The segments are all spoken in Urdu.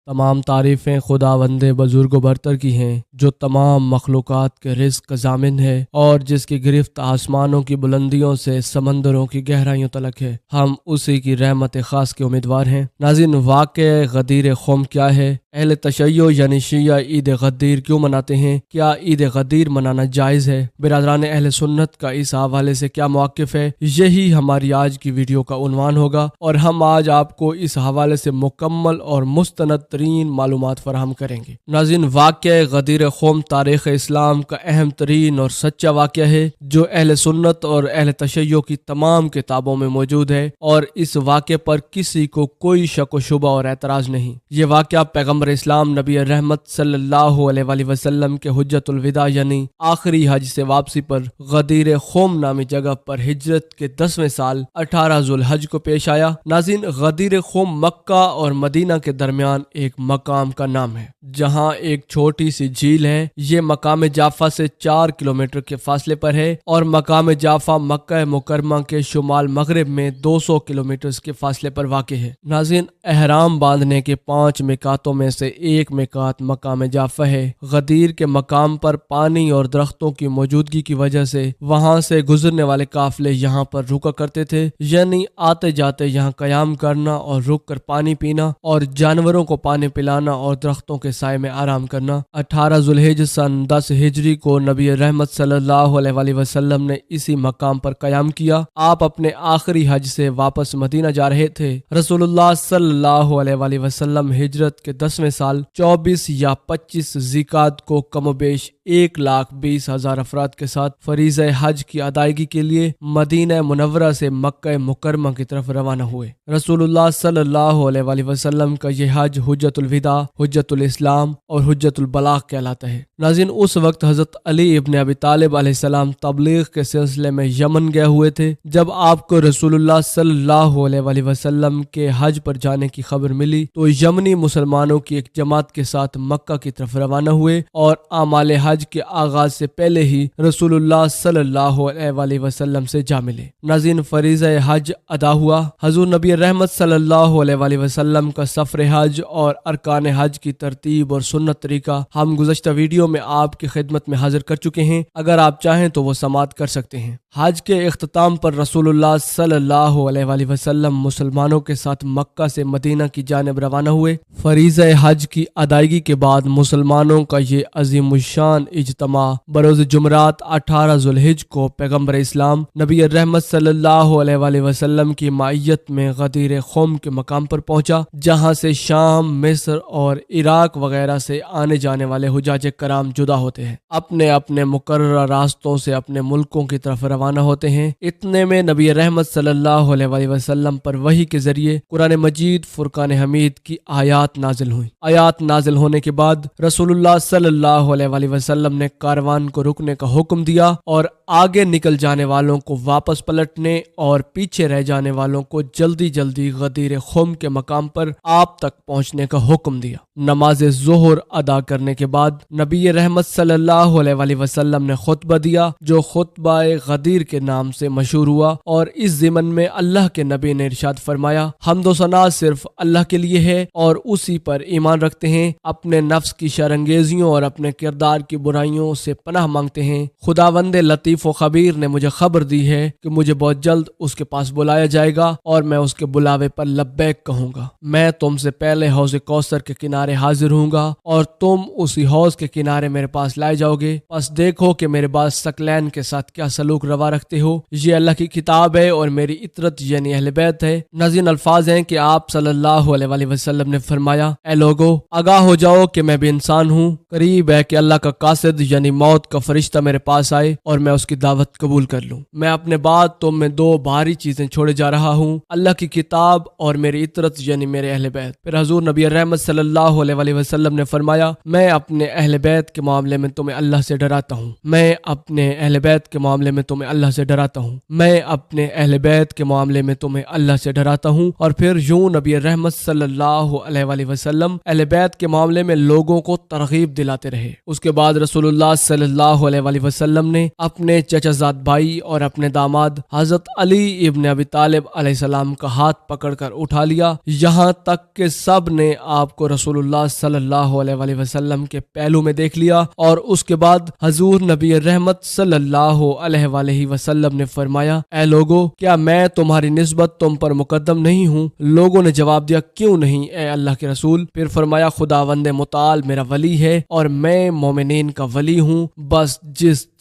تمام تعریفیں خداوند بزرگ و برتر کی ہیں جو تمام مخلوقات کے رزق کا ضامن ہے اور جس کی گرفت آسمانوں کی بلندیوں سے سمندروں کی گہرائیوں تلک ہے۔ ہم اسی کی رحمت خاص کے امیدوار ہیں۔ ناظرین، واقع غدیر خم کیا ہے؟ اہل تشیع یعنی شیعہ عید غدیر کیوں مناتے ہیں؟ کیا عید غدیر منانا جائز ہے؟ برادران اہل سنت کا اس حوالے سے کیا موقف ہے؟ یہی ہماری آج کی ویڈیو کا عنوان ہوگا اور ہم آج آپ کو اس حوالے سے مکمل اور مستند ترین معلومات فراہم کریں گے۔ ناظرین، واقع غدیر خم تاریخ اسلام کا اہم ترین اور سچا واقعہ ہے جو اہل سنت اور اہل تشیع کی تمام کتابوں میں موجود ہے، اور اس واقعے پر کسی کو کوئی شک و شبہ اور اعتراض نہیں۔ یہ واقعہ پیغمبر اسلام نبی رحمت صلی اللہ علیہ وآلہ وسلم کے حجۃ الوداع یعنی آخری حج سے واپسی پر غدیر خم نامی جگہ پر ہجرت کے 10ویں سال 18 ذوالحج کو پیش آیا۔ ناظرین، غدیر خم مکہ اور مدینہ کے درمیان ایک مقام کا نام ہے جہاں ایک چھوٹی سی جھیل ہے۔ یہ مقام جعفہ سے 4 کلومیٹر کے فاصلے پر ہے اور مقام جعفہ مکہ مکرمہ کے شمال مغرب میں 200 کلومیٹر کے فاصلے پر واقع ہے۔ ناظرین، احرام باندھنے کے 5 میقاتوں میں سے ایک میقات مقام جعفہ ہے۔ غدیر کے مقام پر پانی اور درختوں کی موجودگی کی وجہ سے وہاں سے گزرنے والے قافلے یہاں پر رکا کرتے تھے، یعنی آتے جاتے یہاں قیام کرنا اور رک کر پانی پینا اور جانوروں کو پانی پلانا اور درختوں کے سائے میں آرام کرنا۔ 18 ذوالحج سن 10 ہجری کو نبی رحمت صلی اللہ علیہ وآلہ وسلم نے اسی مقام پر قیام کیا۔ آپ اپنے آخری حج سے واپس مدینہ جا رہے تھے۔ رسول اللہ صلی اللہ علیہ وآلہ وسلم ہجرت کے 10ویں سال 24 یا 25 ذیقعدہ کو کم و بیش 1,20,000 افراد کے ساتھ فریضہ حج کی ادائیگی کے لیے مدینہ منورہ سے مکہ مکرمہ کی طرف روانہ ہوئے۔ رسول اللہ صلی اللہ علیہ وآلہ وسلم کا یہ حج حجۃ الوداع، حجۃ الاسلام اور حجۃ البلاغ کہلاتا ہے۔ ناظرین، اس وقت حضرت علی ابن ابی طالب علیہ السلام تبلیغ کے سلسلے میں یمن گئے ہوئے تھے۔ جب آپ کو رسول اللہ صلی اللہ علیہ وآلہ وسلم کے حج پر جانے کی خبر ملی تو یمنی مسلمانوں کی ایک جماعت کے ساتھ مکہ کی طرف روانہ ہوئے اور اعمال حج کے آغاز سے پہلے ہی رسول اللہ صلی اللہ علیہ وآلہ وسلم سے جا ملے۔ ناظرین، فریضہ حج ادا ہوا۔ حضور نبی رحمت صلی اللہ علیہ وآلہ وسلم کا سفر حج اور ارکان حج کی ترتیب اور سنت طریقہ ہم گزشتہ ویڈیو میں آپ کی خدمت میں حاضر کر چکے ہیں، اگر آپ چاہیں تو وہ سماعت کر سکتے ہیں۔ حج کے اختتام پر رسول اللہ صلی اللہ علیہ وآلہ وسلم مسلمانوں کے ساتھ مکہ سے مدینہ کی جانب روانہ ہوئے۔ فریضہ حج کی ادائیگی کے بعد مسلمانوں کا یہ عظیم الشان اجتماع بروز جمعرات 18 ذوالحج کو پیغمبر اسلام نبی رحمت صلی اللہ علیہ وآلہ وسلم کی معیت میں غدیر خم کے مقام پر پہنچا، جہاں سے شام، مصر اور عراق وغیرہ سے آنے جانے والے حجاج کرام جدا ہوتے ہیں، اپنے اپنے مقررہ راستوں سے اپنے ملکوں کی طرف روانہ ہوتے ہیں۔ اتنے میں نبی رحمت صلی اللہ علیہ وآلہ وسلم پر وحی کے ذریعے قرآن مجید فرقان حمید کی آیات نازل ہوئی۔ آیات نازل ہونے کے بعد رسول اللہ صلی اللہ علیہ وآلہ وسلم نے کاروان کو رکنے کا حکم دیا اور آگے نکل جانے والوں کو واپس پلٹنے اور پیچھے رہ جانے والوں کو جلدی جلدی غدیر خم کے مقام پر آپ تک پہنچنے کا حکم دیا۔ نماز ظہر ادا کرنے کے بعد نبی رحمت صلی اللہ علیہ وآلہ وسلم نے خطبہ دیا جو خطبہ غدیر کے نام سے مشہور ہوا، اور اس ضمن میں اللہ کے نبی نے ارشاد فرمایا، حمد و ثنا صرف اللہ کے لیے ہے اور اسی پر ایمان رکھتے ہیں، اپنے نفس کی شرانگیزیوں اور اپنے کردار کی برائیوں سے پناہ مانگتے ہیں۔ خداوند لطیف و خبیر نے مجھے خبر دی ہے کہ مجھے بہت جلد اس کے پاس بلایا جائے گا اور میں اس کے بلاوے پر لبیک کہوں گا۔ میں تم سے پہلے حوض کوثر کے کنارے حاضر ہوں گا اور تم اسی حوض کے کنارے میرے پاس لائے جاؤ گے، پس دیکھو کہ میرے بعد ثقلین کے ساتھ کیا سلوک روا رکھتے ہو۔ یہ اللہ کی کتاب ہے اور میری اطرت یعنی اہل بیت ہے۔ ناظرین، الفاظ ہیں کہ آپ صلی اللہ علیہ وآلہ وسلم نے فرمایا، اے لوگو، آگاہ ہو جاؤ کہ میں بھی انسان ہوں، قریب ہے کہ اللہ کا قاصد یعنی موت کا فرشتہ میرے پاس آئے اور میں اس کی دعوت قبول کر لوں۔ میں اپنے بعد تم میں 2 بھاری چیزیں چھوڑے جا رہا ہوں، اللہ کی کتاب اور میری اطرت یعنی میرے اہل بیت۔ پھر حضور نبی رحمت صلی اللہ علیہ وآلہ وسلم نے فرمایا، میں اپنے اہل بیت کے معاملے میں تمہیں اللہ سے ڈراتا ہوں، میں اپنے اہل بیت کے معاملے میں تمہیں اللہ سے ڈراتا ہوں، میں اپنے اہل بیت کے معاملے میں تمہیں اللہ سے ڈراتا ہوں۔ اور پھر یوں نبی رحمت صلی اللہ علیہ وآلہ وسلم اہل بیت کے معاملے میں لوگوں کو ترغیب دلاتے رہے۔ اس کے بعد رسول اللہ صلی اللہ علیہ وآلہ وسلم نے اپنے اپنے چچا زاد بھائی اور اپنے داماد حضرت علی ابن ابی طالب علیہ السلام کا ہاتھ پکڑ کر اٹھا لیا، یہاں تک کہ سب نے آپ کو رسول اللہ صلی اللہ علیہ وآلہ وسلم کے پہلو میں دیکھ لیا۔ اور اس کے بعد حضور نبی رحمت صلی اللہ علیہ وآلہ وسلم نے فرمایا، اے لوگو، کیا میں تمہاری نسبت تم پر مقدم نہیں ہوں؟ لوگوں نے جواب دیا، کیوں نہیں اے اللہ کے رسول؟ پھر فرمایا، خداوند متعال میرا ولی ہے اور میں مومنین کا ولی ہوں، بس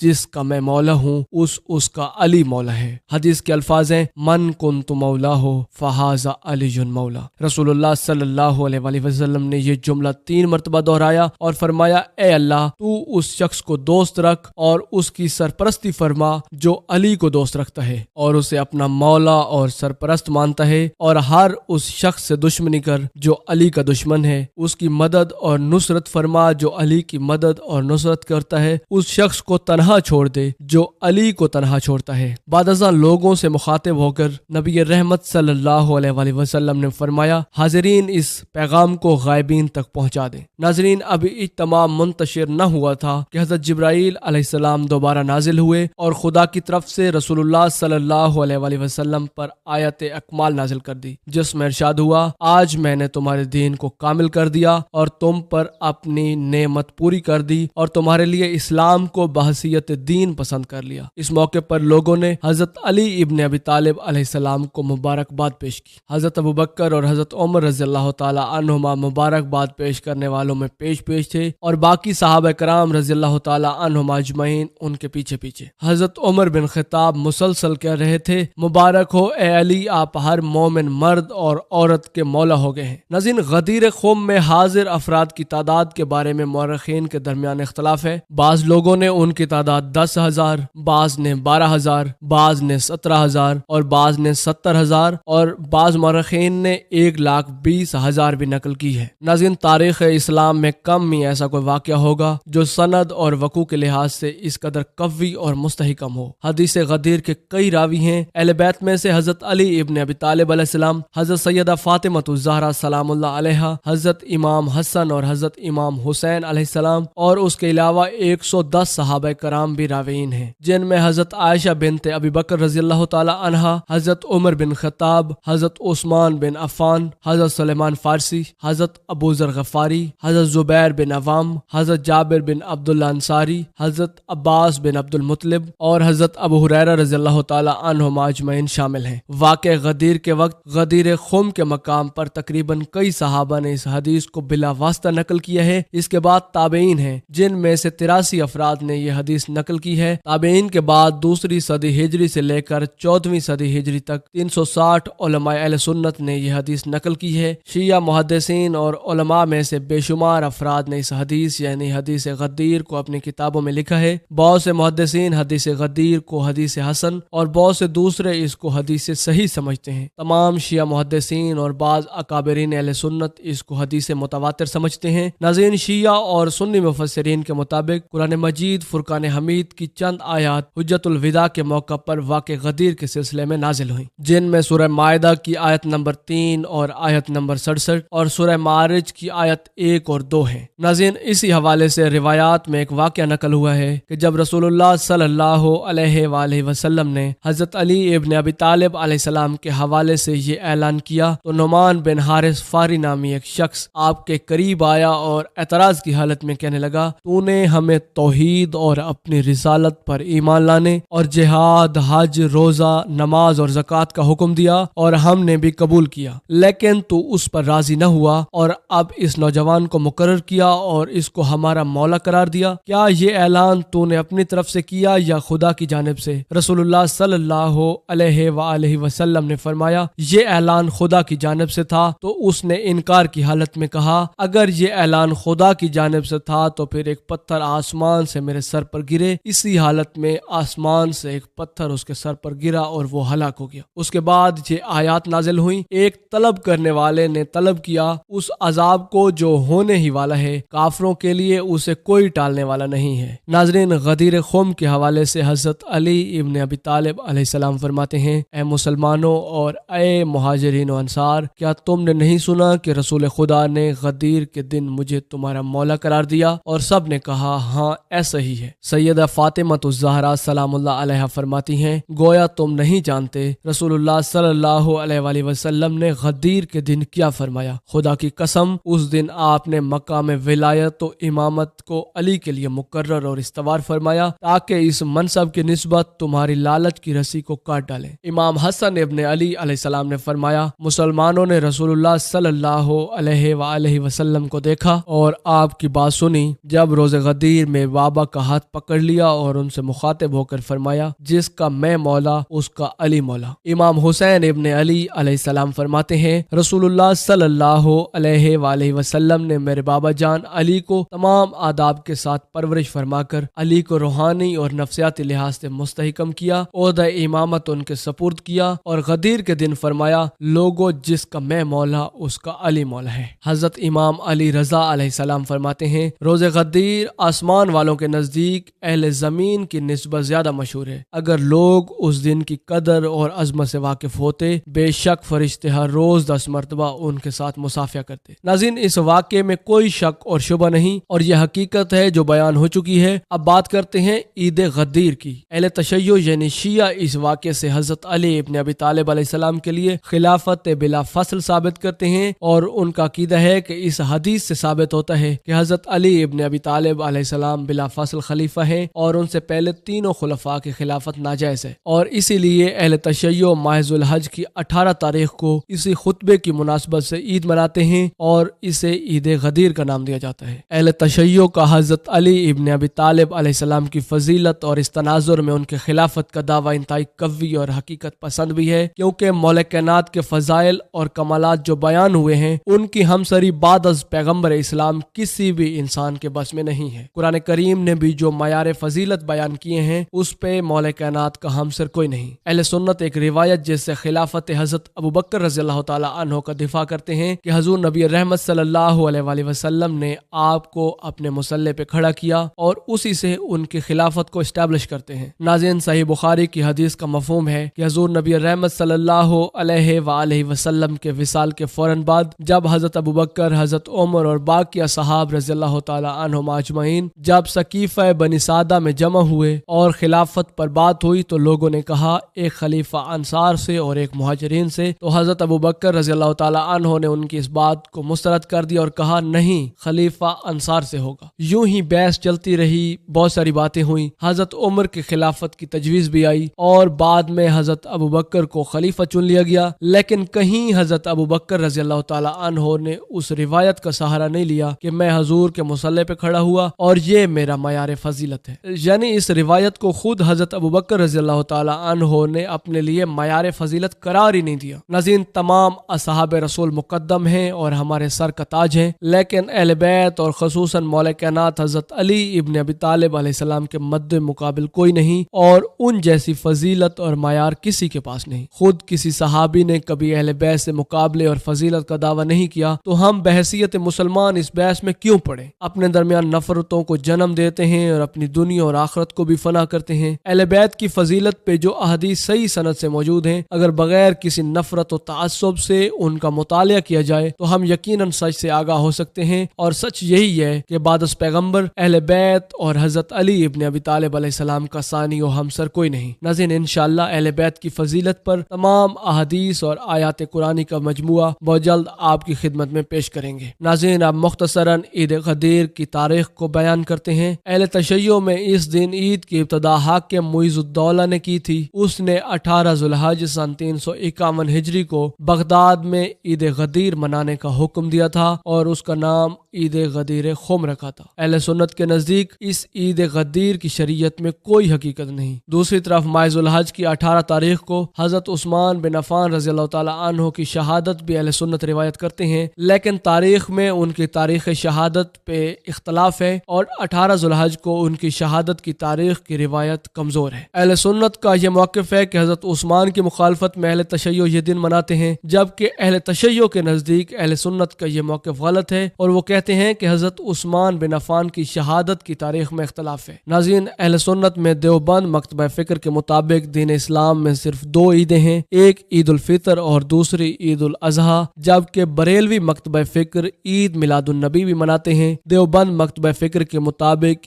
جس کا میں مولا ہوں اس کا علی مولا ہے۔ حدیث کے الفاظ ہیں، من کنت مولا ہو فہذا علی مولا۔ رسول اللہ صلی اللہ علیہ وآلہ وسلم نے یہ جملہ 3 مرتبہ دہرایا اور فرمایا، اے اللہ، تو اس شخص کو دوست رکھ اور اس کی سرپرستی فرما جو علی کو دوست رکھتا ہے اور اسے اپنا مولا اور سرپرست مانتا ہے، اور ہر اس شخص سے دشمنی کر جو علی کا دشمن ہے، اس کی مدد اور نصرت فرما جو علی کی مدد اور نصرت کرتا ہے، اس شخص کو تنہا چھوڑ دے جو علی کو تنہا چھوڑتا ہے۔ بعد ازاں لوگوں سے مخاطب ہو کر نبی رحمت صلی اللہ علیہ وآلہ وسلم نے فرمایا، حاضرین اس پیغام کو غائبین تک پہنچا دیں۔ ناظرین، ابھی اجتماع منتشر نہ ہوا تھا کہ حضرت جبرائیل علیہ السلام دوبارہ نازل ہوئے اور خدا کی طرف سے رسول اللہ صلی اللہ علیہ وآلہ وسلم پر آیت اکمال نازل کر دی، جس میں ارشاد ہوا، آج میں نے تمہارے دین کو کامل کر دیا اور تم پر اپنی نعمت پوری کر دی اور تمہارے لیے اسلام کو بحیثیت دین پسند کر لیا۔ اس موقع پر لوگوں نے حضرت علی ابن ابی طالب علیہ السلام کو مبارکباد پیش کی۔ حضرت ابوبکر اور حضرت عمر رضی اللہ تعالی عنہما مبارکباد پیش کرنے والوں میں پیش تھے اور باقی صحابہ کرام رضی اللہ تعالی عنہما اجمعین ان کے پیچھے۔ حضرت عمر بن خطاب مسلسل کہہ رہے تھے، مبارک ہو اے علی، آپ ہر مومن مرد اور عورت کے مولا ہو گئے ہیں۔ ناظرین، غدیر خم میں حاضر افراد کی تعداد کے بارے میں مورخین کے درمیان اختلاف ہے۔ بعض لوگوں نے ان کی تعداد 10,000، بعض نے 12,000، بعض نے 17,000 اور بعض نے 70,000 اور بعض مورخین نے 1,20,000 بھی نقل کی ہے۔ ناظرین، تاریخ اسلام میں کم ہی ایسا کوئی واقعہ ہوگا جو سند اور وقوع کے لحاظ سے اس قدر قوی اور مستحکم ہو۔ حدیث غدیر کے کئی راوی ہیں۔ اہل بیت میں سے حضرت علی ابن ابی طالب علیہ السلام، حضرت سیدہ فاطمہ الزہرا سلام اللہ علیہا، حضرت امام حسن اور حضرت امام حسین علیہ السلام، اور اس کے علاوہ 110 صحابہ کرام بھی راویین ہیں، جن میں حضرت عائشہ بنت ابی بکر رضی اللہ تعالی عنہا، حضرت عمر بن خطاب، حضرت عثمان بن عفان، حضرت سلیمان فارسی، حضرت ابو ذر غفاری، حضرت زبیر بن عوام، حضرت جابر بن عبداللہ انصاری، حضرت عباس بن عبد المطلب اور حضرت ابو ہریرہ رضی اللہ تعالی عنہما اجمعین شامل ہیں۔ واقع غدیر کے وقت غدیر خم کے مقام پر تقریباً کئی صحابہ نے اس حدیث کو بلا واسطہ نقل کیا ہے۔ اس کے بعد تابعین ہیں، جن میں سے 83 افراد نے یہ حدیث نقل کی ہے۔ تابعین کے بعد دوسری صدی ہجری سے لے کر 14ویں صدی ہجری تک 360 علماء اہل سنت نے یہ حدیث نقل کی ہے۔ شیعہ محدثین اور علماء میں سے بے شمار افراد نے اس حدیث یعنی حدیث غدیر کو اپنی کتابوں میں لکھا ہے۔ بہت سے محدثین حدیث غدیر کو حدیث حسن اور بہت سے دوسرے اس کو حدیث صحیح سمجھتے ہیں۔ تمام شیعہ محدثین اور بعض اکابرین اہل سنت اس کو حدیث متواتر سمجھتے ہیں۔ ناظرین، شیعہ اور سنی مفسرین کے مطابق قرآن مجید فرقان حمید کی چند آیات حجت الوداع کے موقع پر واقع غدیر کے سلسلے میں نازل ہوئیں، جن میں سورہ مائدہ کی آیت نمبر 3 اور آیت نمبر 67 اور سورہ معارج کی آیت 1 اور 2 ہیں۔ ناظرین، اسی حوالے سے روایات میں ایک واقعہ نقل ہوا ہے کہ جب رسول اللہ صلی اللہ علیہ وآلہ وسلم نے حضرت علی ابن ابی طالب علیہ السلام کے حوالے سے یہ اعلان کیا تو نعمان بن حارث فاری نامی ایک شخص آپ کے قریب آیا اور اعتراض کی حالت میں کہنے لگا، تو نے ہمیں توحید اور اپنی رسالت پر ایمان لانے اور جہاد، حج، روزہ، نماز اور زکوٰۃ کا حکم دیا اور ہم نے بھی قبول کیا، لیکن تو اس پر راضی نہ ہوا اور اب اس نوجوان کو مقرر کیا اور اس کو ہمارا مولا قرار دیا۔ کیا یہ اعلان تو نے اپنی طرف سے کیا یا خدا کی جانب سے؟ رسول اللہ صلی اللہ علیہ وآلہ وسلم نے فرمایا، یہ اعلان خدا کی جانب سے تھا۔ تو اس نے انکار کی حالت میں کہا، اگر یہ اعلان خدا کی جانب سے تھا تو پھر ایک پتھر آسمان سے میرے سر پر گرے۔ اسی حالت میں آسمان سے ایک پتھر اس کے سر پر گرا اور وہ ہلاک ہو گیا۔ اس کے بعد یہ آیات نازل ہوئیں، ایک طلب کرنے والے نے طلب کیا اس عذاب کو جو ہونے ہی والا ہے، کافروں کے لیے اسے کوئی ٹالنے والا نہیں ہے۔ ناظرین، غدیر خم کے حوالے سے حضرت علی ابن ابی طالب علیہ السلام فرماتے ہیں، اے مسلمانوں اور اے مہاجرین و انصار، کیا تم نے نہیں سنا کہ رسول خدا نے غدیر کے دن مجھے تمہارا مولا قرار دیا؟ اور سب نے کہا، ہاں ایسا ہی ہے۔ سیدہ فاطمہ فاطمۃ الزہرا سلام اللہ علیہا فرماتی ہیں، گویا تم نہیں جانتے رسول اللہ صلی اللہ علیہ وآلہ وسلم نے غدیر کے دن کیا فرمایا۔ خدا کی قسم، اس دن آپ نے مقام ولایت و امامت کو علی کے لیے مقرر اور استوار فرمایا تاکہ اس منصب کی نسبت تمہاری لالچ کی رسی کو کاٹ ڈالے۔ امام حسن ابن علی علیہ السلام نے فرمایا، مسلمانوں نے رسول اللہ صلی اللہ علیہ وآلہ وسلم کو دیکھا اور آپ کی بات سنی جب روز غدیر میں بابا کا ہاتھ پکڑ لیا اور ان سے مخاطب ہو کر فرمایا، جس کا میں مولا اس کا علی مولا۔ امام حسین ابن علی علیہ السلام فرماتے ہیں، رسول اللہ صلی اللہ علیہ وآلہ وسلم نے میرے بابا جان علی کو تمام آداب کے ساتھ پرورش فرما کر علی کو روحانی اور نفسیاتی لحاظ سے مستحکم کیا، عہدہ امامت ان کے سپرد کیا اور غدیر کے دن فرمایا، لوگوں جس کا میں مولا اس کا علی مولا ہے۔ حضرت امام علی رضا علیہ السلام فرماتے ہیں، روز غدیر آسمان والوں کے نزدیک اہل زمین کی نسبت زیادہ مشہور ہے۔ اگر لوگ اس دن کی قدر اور عظمت سے واقف ہوتے، بے شک فرشتے ہر روز 10 مرتبہ ان کے ساتھ مصافحہ کرتے۔ ناظرین، اس واقعے میں کوئی شک اور شبہ نہیں اور یہ حقیقت ہے جو بیان ہو چکی ہے۔ اب بات کرتے ہیں عید غدیر کی۔ اہل تشیع یعنی شیعہ اس واقعے سے حضرت علی ابن ابی طالب علیہ السلام کے لیے خلافت بلا فصل ثابت کرتے ہیں اور ان کا عقیدہ ہے کہ اس حدیث سے ثابت ہوتا ہے کہ حضرت علی ابن ابی طالب علیہ السلام بلا فصل خلیفہ ہیں اور ان سے پہلے تینوں خلفاء کی خلافت ناجائز ہے، اور اسی لیے اہل تشیع ماہ ذو الحج کی 18 تاریخ کو اسی خطبے کی مناسبت سے عید مناتے ہیں اور اسے عید غدیر کا نام دیا جاتا ہے۔ اہل تشیع کا حضرت علی ابن ابی طالب علیہ السلام کی فضیلت اور اس تناظر میں ان کے خلافت کا دعویٰ انتہائی قوی اور حقیقت پسند بھی ہے، کیونکہ مولا کائنات کے فضائل اور کمالات جو بیان ہوئے ہیں ان کی ہمسری بعد از پیغمبر اسلام کسی بھی انسان کے بس میں نہیں ہے۔ قرآن کریم نے بھی جو معیار فضیلت بیان کیے ہیں اس پہ مولا کائنات کا ہمسر کوئی نہیں۔ اہل سنت ایک روایت جس سے خلافت حضرت ابوبکر رضی اللہ تعالی عنہ کا دفاع کرتے ہیں کہ حضور نبی رحمت صلی اللہ علیہ وآلہ وسلم نے آپ کو اپنے مصلی پہ کھڑا کیا اور اسی سے ان کی خلافت کو اسٹیبلش کرتے ہیں۔ ناظرین، صحیح بخاری کی حدیث کا مفہوم ہے کہ حضور نبی رحمت صلی اللہ علیہ وآلہ وسلم کے وصال کے فوراً بعد جب حضرت ابوبکر، حضرت عمر اور باقی اصحاب رضی اللہ تعالی عنہم اجمعین جب سقیفہ بنی سعدہ میں جمع ہوئے اور خلافت پر بات ہوئی تو لوگوں نے کہا ایک خلیفہ انصار سے اور ایک مہاجرین سے، تو حضرت ابوبکر رضی اللہ تعالی عنہ نے ان کی اس بات کو مسترد کر دیا اور کہا نہیں، خلیفہ انصار سے ہوگا۔ یوں ہی بحث چلتی رہی، بہت ساری باتیں ہوئیں، حضرت عمر کی خلافت کی تجویز بھی آئی اور بعد میں حضرت ابوبکر کو خلیفہ چن لیا گیا، لیکن کہیں حضرت ابوبکر رضی اللہ تعالی عنہ نے اس روایت کا سہارا نہیں لیا کہ میں حضور کے مصلی پہ کھڑا ہوا اور یہ میرا معیار فضیلت ہے، یعنی اس روایت کو خود حضرت ابوبکر رضی اللہ تعالی عنہ نے اپنے لیے معیار فضیلت قرار ہی نہیں دیا۔ ناظرین، تمام اصحاب رسول مقدم ہیں اور ہمارے سر کا تاج ہیں، لیکن اہل بیت اور خصوصاً مولا کائنات حضرت علی ابن ابی طالب علیہ السلام کے مد مقابل کوئی نہیں اور ان جیسی فضیلت اور معیار کسی کے پاس نہیں۔ خود کسی صحابی نے کبھی اہل بیت سے مقابلے اور فضیلت کا دعویٰ نہیں کیا، تو ہم بحیثیت مسلمان اس بحث میں کیوں پڑے؟ اپنے درمیان نفرتوں کو جنم دیتے ہیں اور اپنی دنیا اور آخرت کو بھی فنا کرتے ہیں۔ اہل بیت کی فضیلت پہ جو احادیث صحیح سند سے موجود ہیں، اگر بغیر کسی نفرت و تعصب سے ان کا مطالعہ کیا جائے تو ہم یقیناً سچ سے آگاہ ہو سکتے ہیں، اور سچ یہی ہے کہ بعد از پیغمبر اہل بیت اور حضرت علی ابن ابی طالب علیہ السلام کا ثانی و ہمسر کوئی نہیں۔ ناظرین، انشاءاللہ اہل بیت کی فضیلت پر تمام احادیث اور آیات قرآنی کا مجموعہ بہت جلد آپ کی خدمت میں پیش کریں گے۔ ناظرین، اب مختصراً عید غدیر کی تاریخ کو بیان کرتے ہیں۔ اہل تشیع میں اس دن عید کی ابتدا حاکم معیز الدولہ نے کی تھی۔ اس نے 18 ذو الحج سن 351 ہجری کو بغداد میں عید غدیر منانے کا حکم دیا تھا اور اس کا نام عید غدیر خم رکھا تھا۔ اہل سنت کے نزدیک اس عید غدیر کی شریعت میں کوئی حقیقت نہیں۔ دوسری طرف ماہ ذو الحج کی 18 تاریخ کو حضرت عثمان بن عفان رضی اللہ تعالی عنہ کی شہادت بھی اہل سنت روایت کرتے ہیں، لیکن تاریخ میں ان کی تاریخ شہادت پہ اختلاف ہے اور 18 ذو الحج کو ان کی شہادت کی تاریخ کی روایت کمزور ہے۔ اہل سنت کا یہ موقف ہے کہ حضرت عثمان کی مخالفت میں اہل تشیع یہ دن مناتے ہیں، جبکہ اہل تشیع کے نزدیک اہل سنت کا یہ موقف غلط ہے اور وہ کہتے ہیں کہ حضرت عثمان بن عفان کی شہادت کی تاریخ میں اختلاف ہے۔ ناظرین، اہل سنت میں دیوبند مکتبہ فکر کے مطابق دین اسلام میں صرف 2 عیدیں ہیں، ایک عید الفطر اور دوسری عید الاضحیٰ، جبکہ بریلوی مکتبہ فکر عید میلاد النبی بھی مناتے ہیں۔ دیوبند مکتبہ فکر کے مطابق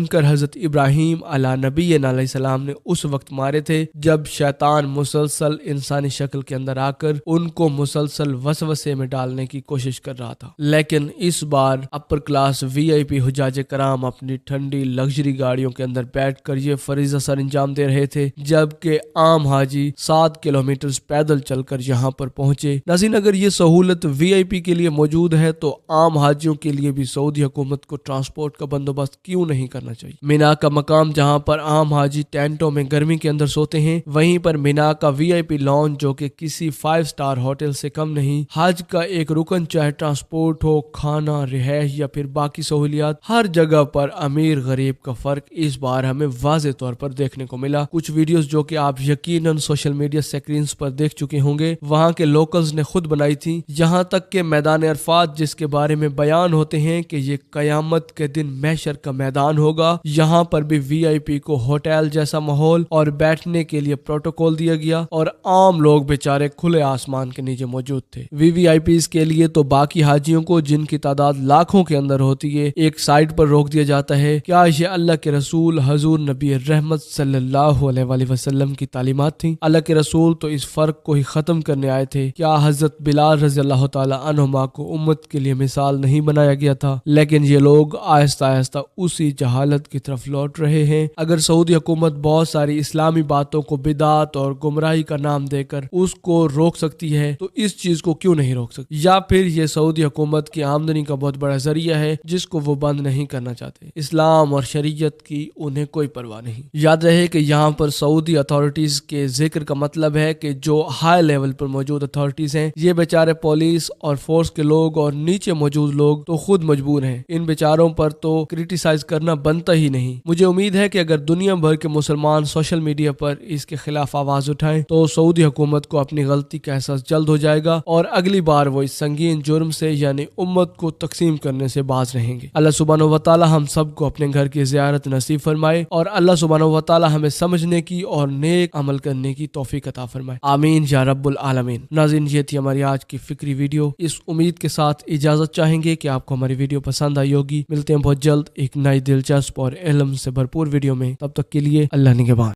کنکر حضرت ابراہیم علیہ نبی علیہ السلام نے اس وقت مارے تھے جب شیطان مسلسل انسانی شکل کے اندر آ کر ان کو مسلسل وسوسے میں ڈالنے کی کوشش کر رہا تھا۔ لیکن اس بار اپر کلاس وی آئی پی حجاج کرام اپنی ٹھنڈی لگژری گاڑیوں کے اندر بیٹھ کر یہ فریضہ سر انجام دے رہے تھے، جبکہ عام حاجی 7 کلومیٹر پیدل چل کر یہاں پر پہنچے۔ ناظرین، اگر یہ سہولت وی آئی پی کے لیے موجود ہے تو عام حاجیوں کے لیے بھی سعودی حکومت کو ٹرانسپورٹ کا بندوبست کیوں نہیں کرنا چاہیے؟ مینا کا مقام جہاں پر عام حاجی ٹینٹوں میں گرمی کے اندر سوتے ہیں، وہیں پر مینا کا وی آئی پی لانچ جو کہ کسی 5 اسٹار ہوٹل سے کم نہیں، حج کا ایک رکن، چاہے ٹرانسپورٹ ہو، کھانا، رہائش یا پھر باقی سہولیات، ہر جگہ پر امیر غریب کا فرق اس بار ہمیں واضح طور پر دیکھنے کو ملا۔ کچھ ویڈیوز جو کہ آپ یقیناً سوشل میڈیا سکرینز پر دیکھ چکے ہوں گے، وہاں کے لوکلز نے خود بنائی تھی، یہاں تک کہ میدان عرفات جس کے بارے میں بیان ہوتے ہیں کہ یہ قیامت کے دن محشر کا میدان ہوگا، یہاں پر بھی وی آئی پی کو ہوٹل جیسا ماحول اور بیٹھنے کے لیے پروٹوکول دیا گیا اور عام لوگ بیچارے کھلے آسمان کے نیچے موجود تھے۔ وی آئی پیز کے لیے تو باقی حاجیوں کو جن کی تعداد لاکھوں کے اندر ہوتی ہے ایک سائٹ پر روک دیا جاتا ہے۔ کیا یہ اللہ کے رسول حضور نبی رحمت صلی اللہ علیہ وآلہ وسلم کی تعلیمات تھیں؟ اللہ کے رسول تو اس فرق کو ہی ختم کرنے آئے تھے۔ کیا حضرت بلال رضی اللہ تعالی عنہما کو امت کے لیے مثال نہیں بنایا گیا تھا؟ لیکن یہ لوگ آہستہ آہستہ اسی جہالت کی طرف لوٹ رہے ہیں۔ اگر سعودی حکومت بہت ساری اسلامی باتوں کو بدعت اور گمراہی کا نام دے کر اس کو روک سکتی ہے تو اس چیز کو کیوں نہیں روک سکتی؟ یا پھر یہ سعودی حکومت کی آمدنی کا بہت بڑا ذریعہ ہے جس کو وہ بند نہیں کرنا چاہتے؟ اسلام اور شریعت کی انہیں کوئی پرواہ نہیں۔ یاد رہے کہ یہاں پر سعودی اتھارٹیز کے ذکر کا مطلب ہے کہ جو ہائی لیول پر موجود اتھارٹیز ہیں، یہ بیچارے پولیس اور فورس کے لوگ اور نیچے موجود لوگ تو خود مجبور ہیں، ان بیچاروں پر تو کرٹیسائز کرنا بنتا ہی نہیں۔ مجھے امید ہے کہ اگر دنیا بھر کے مسلمان سوشل میڈیا پر اس کے خلاف آواز اٹھائیں تو سعودی حکومت کو اپنی غلطی کا احساس جلد ہو جائے گا اور اگلی بار وہ اس سنگین جرم سے یعنی امت کو تقسیم کرنے سے باز رہیں گے۔ اللہ سبحانہ و تعالی ہم سب کو اپنے گھر کی زیارت نصیب فرمائے اور اللہ سبحانہ و تعالی ہمیں سمجھنے کی اور نیک عمل کرنے کی توفیق عطا فرمائے، آمین یا رب العالمین۔ ناظرین، یہ تھی ہماری آج کی فکری ویڈیو۔ اس امید کے ساتھ اجازت چاہیں گے کہ آپ کو ہماری ویڈیو پسند آئی ہوگی۔ ملتے ہیں بہت جلد ایک نئی دلچسپ اور علم سے بھرپور ویڈیو میں، تب تک کے لیے اللہ نگہبان۔